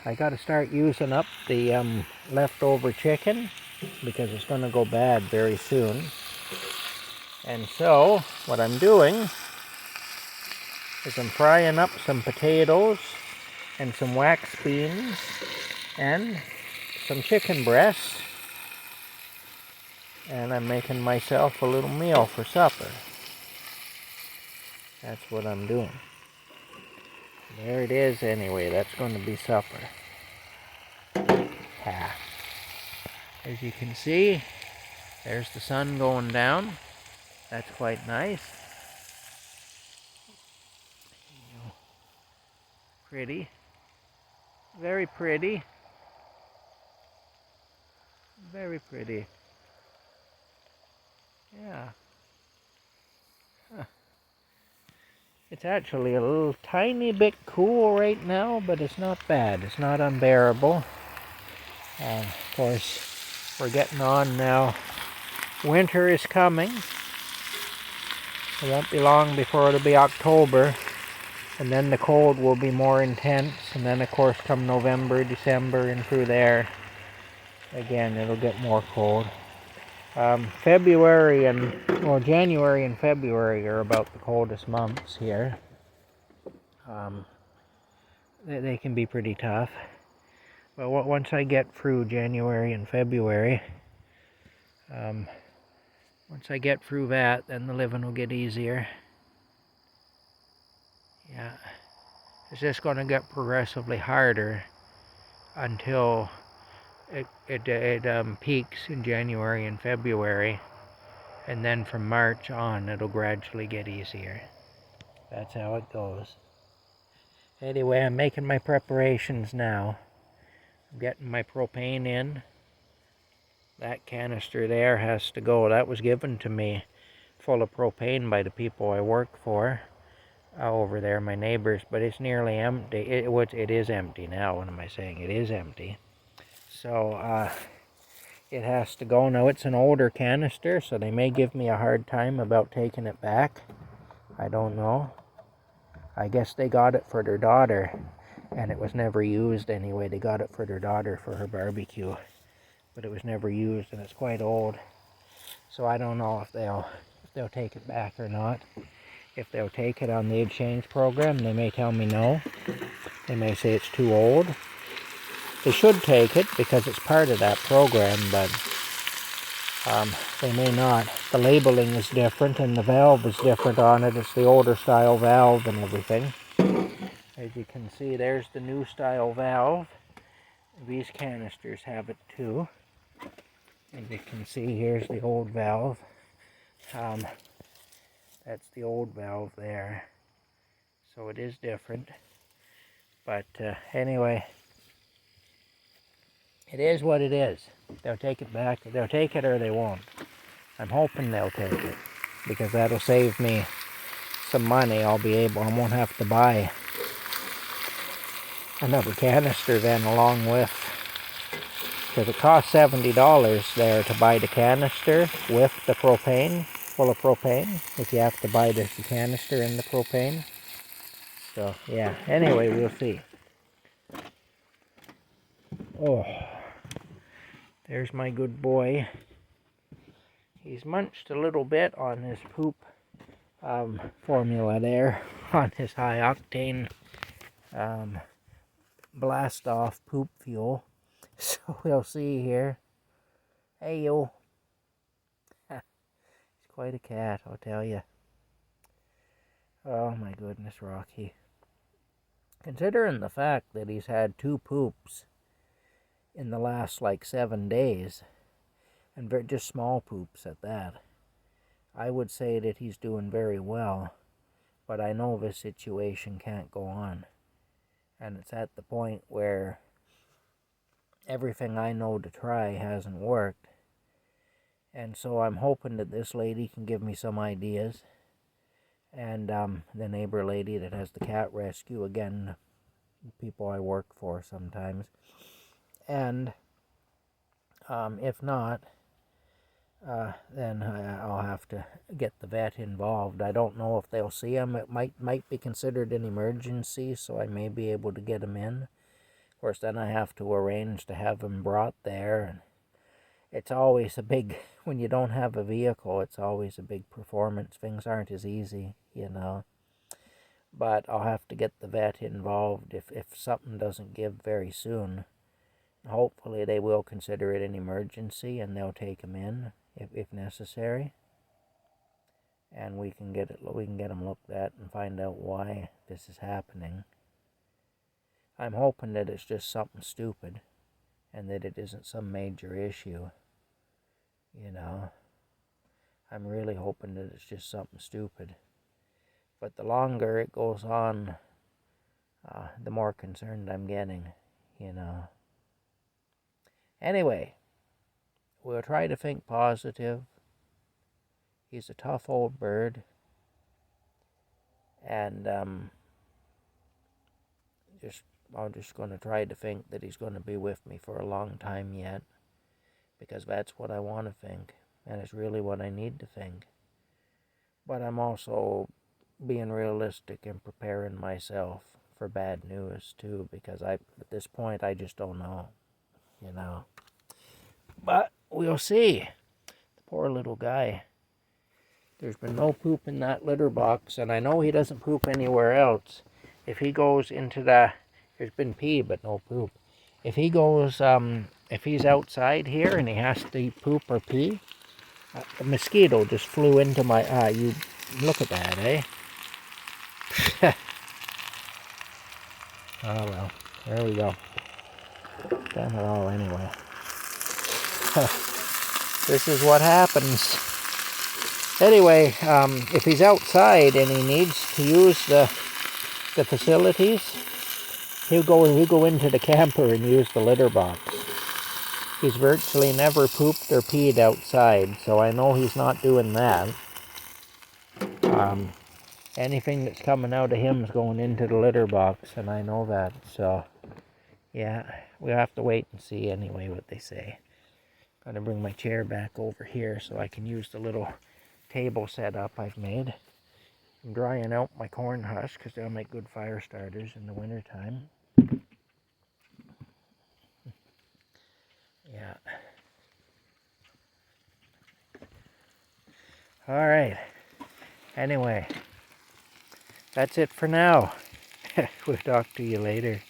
I got to start using up the leftover chicken because it's going to go bad very soon. And so what I'm doing is I'm frying up some potatoes and some wax beans and some chicken breasts, and I'm making myself a little meal for supper. That's what I'm doing. There it is anyway. That's going to be supper. As you can see, there's the sun going down. That's quite nice. Pretty. Very pretty. Very pretty. Yeah. It's actually a little tiny bit cool right now, but it's not bad. It's not unbearable. Of course, we're getting on now. Winter is coming. It won't be long before it'll be October, and then the cold will be more intense, and then of course come November, December, and through there, again, it'll get more cold. January and February are about the coldest months here. They can be pretty tough. But once I get through January and February, once I get through that, then the living will get easier. Yeah, it's just going to get progressively harder until it peaks in January and February, and then from March on, it'll gradually get easier. That's how it goes. Anyway, I'm making my preparations now. I'm getting my propane in. That canister there has to go. That was given to me full of propane by the people I work for over there, my neighbors, but it's nearly empty. It is empty now. What am I saying? It is empty. So it has to go. Now it's an older canister, so they may give me a hard time about taking it back. I don't know. I guess they got it for their daughter, and it was never used anyway. They got it for their daughter for her barbecue, but it was never used, and it's quite old. So I don't know if they'll take it back or not. If they'll take it on the exchange program, they may tell me no. They may say it's too old. They should take it because it's part of that program, but they may not. The labeling is different and the valve is different on it. It's the older style valve and everything. As you can see, there's the new style valve. These canisters have it too. As you can see, here's the old valve. That's the old valve there. So it is different. But anyway, it is what it is. They'll take it back. They'll take it or they won't. I'm hoping they'll take it because that'll save me some money. I won't have to buy another canister then along with, because it costs $70 there to buy the canister with the propane, full of propane, if you have to buy the canister and the propane. So yeah, anyway, we'll see. Oh, there's my good boy. He's munched a little bit on his poop formula there, on his high octane blast off poop fuel. So we'll see here. Hey yo. He's quite a cat, I'll tell you. Oh my goodness, Rocky. Considering the fact that he's had 2 poops in the last like 7 days, and just small poops at that, I would say that he's doing very well. But I know this situation can't go on. And it's at the point where everything I know to try hasn't worked. And so I'm hoping that this lady can give me some ideas. And the neighbor lady that has the cat rescue, again, people I work for sometimes. And if not, then I'll have to get the vet involved. I don't know if they'll see him. It might be considered an emergency, so I may be able to get him in. course, then I have to arrange to have him brought there. And it's always a big, when you don't have a vehicle, it's always a big performance. Things aren't as easy, you know. But I'll have to get the vet involved if something doesn't give very soon. Hopefully they will consider it an emergency and they'll take him in if necessary. And we can get him looked at and find out why this is happening. I'm hoping that it's just something stupid and that it isn't some major issue. You know, I'm really hoping that it's just something stupid. But the longer it goes on, the more concerned I'm getting, you know. Anyway, we'll try to think positive. He's a tough old bird. And I'm just going to try to think that he's going to be with me for a long time yet. Because that's what I want to think. And it's really what I need to think. But I'm also being realistic and preparing myself for bad news too, because at this point I just don't know, you know. But we'll see. The poor little guy. There's been no poop in that litter box, and I know he doesn't poop anywhere else. If he goes into there's been pee but no poop. If he goes, if he's outside here and he has to poop or pee, a mosquito just flew into my, you look at that, eh? Oh well, there we go. Done it all anyway. This is what happens. Anyway, if he's outside and he needs to use the facilities, he'll go into the camper and use the litter box. He's virtually never pooped or peed outside, so I know he's not doing that. Anything that's coming out of him is going into the litter box, and I know that. So, yeah, we'll have to wait and see anyway what they say. Gotta bring my chair back over here so I can use the little table setup I've made. I'm drying out my corn husk because they'll make good fire starters in the wintertime. Yeah. Alright. Anyway, that's it for now. We'll talk to you later.